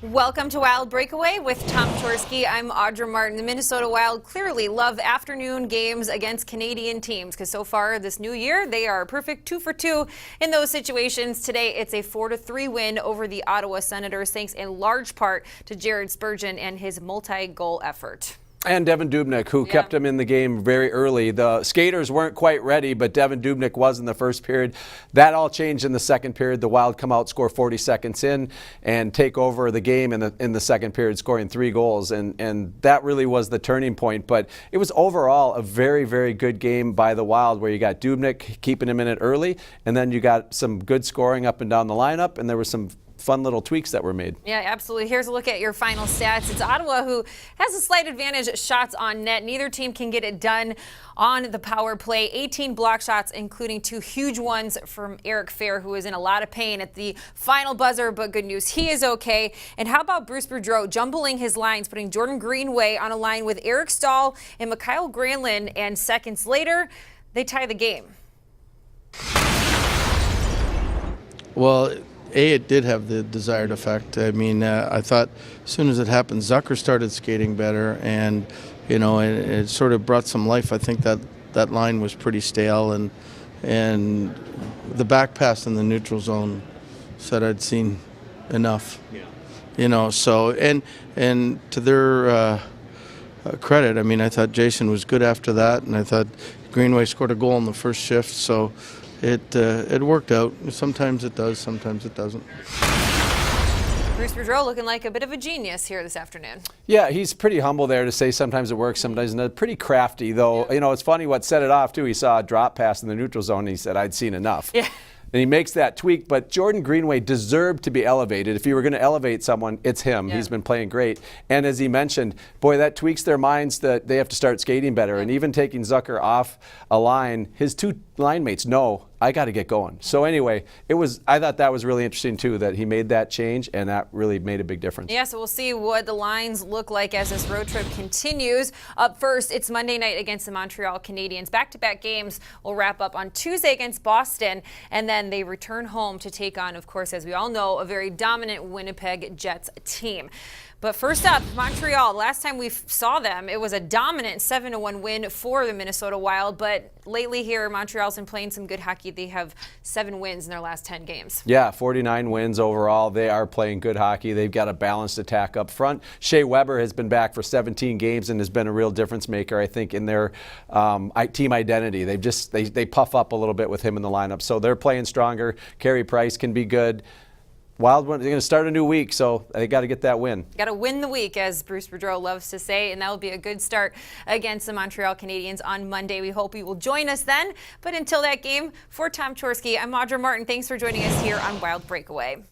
Welcome to Wild Breakaway with Tom Chorske. I'm Audra Martin. The Minnesota Wild clearly love afternoon games against Canadian teams because so far this new year they are perfect 2 for 2 in those situations. Today it's a 4-3 win over the Ottawa Senators thanks in large part to Jared Spurgeon and his multi-goal effort. And Devan Dubnyk, who kept him in the game very early. The skaters weren't quite ready, but Devan Dubnyk was in the first period. That all changed in the second period. The Wild come out, score 40 seconds in, and take over the game in the second period, scoring 3 goals. And that really was the turning point. But it was overall a very, very good game by the Wild, where you got Dubnyk keeping him in it early, and then you got some good scoring up and down the lineup, and there was some fun little tweaks that were made. Yeah, absolutely. Here's a look at your final stats. It's Ottawa who has a slight advantage shots on net. Neither team can get it done on the power play. 18 block shots, including 2 huge ones from Eric Fehr, who is in a lot of pain at the final buzzer, but good news, he is okay. And how about Bruce Boudreau jumbling his lines, putting Jordan Greenway on a line with Eric Staal and Mikael Granlund, and seconds later, they tie the game. Well, it did have the desired effect. I mean, I thought as soon as it happened, Zucker started skating better, and it sort of brought some life. I think that line was pretty stale, and the back pass in the neutral zone said I'd seen enough. Yeah. So and to their credit, I mean, I thought Jason was good after that, and I thought Greenway scored a goal in the first shift. So it worked out. Sometimes it does, sometimes it doesn't. Bruce Boudreau looking like a bit of a genius here this afternoon. Yeah, he's pretty humble there to say sometimes it works, sometimes not. Pretty crafty, though. Yeah. It's funny what set it off, too. He saw a drop pass in the neutral zone, and he said, I'd seen enough. Yeah. And he makes that tweak, but Jordan Greenway deserved to be elevated. If you were going to elevate someone, it's him. Yeah. He's been playing great. And as he mentioned, boy, that tweaks their minds that they have to start skating better. Yeah. And even taking Zucker off a line, his 2 line mates know, I got to get going. So anyway, I thought that was really interesting too, that he made that change, and that really made a big difference. Yeah, so we'll see what the lines look like as this road trip continues. Up first, it's Monday night against the Montreal Canadiens. Back-to-back games will wrap up on Tuesday against Boston, and then they return home to take on, of course, as we all know, a very dominant Winnipeg Jets team. But first up, Montreal. Last time we saw them, it was a dominant 7-1 win for the Minnesota Wild. But lately here, Montreal's been playing some good hockey. They have 7 wins in their last 10 games. Yeah, 49 wins overall. They are playing good hockey. They've got a balanced attack up front. Shea Weber has been back for 17 games and has been a real difference maker, I think, in their team identity. They puff up a little bit with him in the lineup. So they're playing stronger. Carey Price can be good. Wild, they're going to start a new week, so they got to get that win. Got to win the week, as Bruce Boudreau loves to say, and that will be a good start against the Montreal Canadiens on Monday. We hope you will join us then. But until that game, for Tom Chorske, I'm Audra Martin. Thanks for joining us here on Wild Breakaway.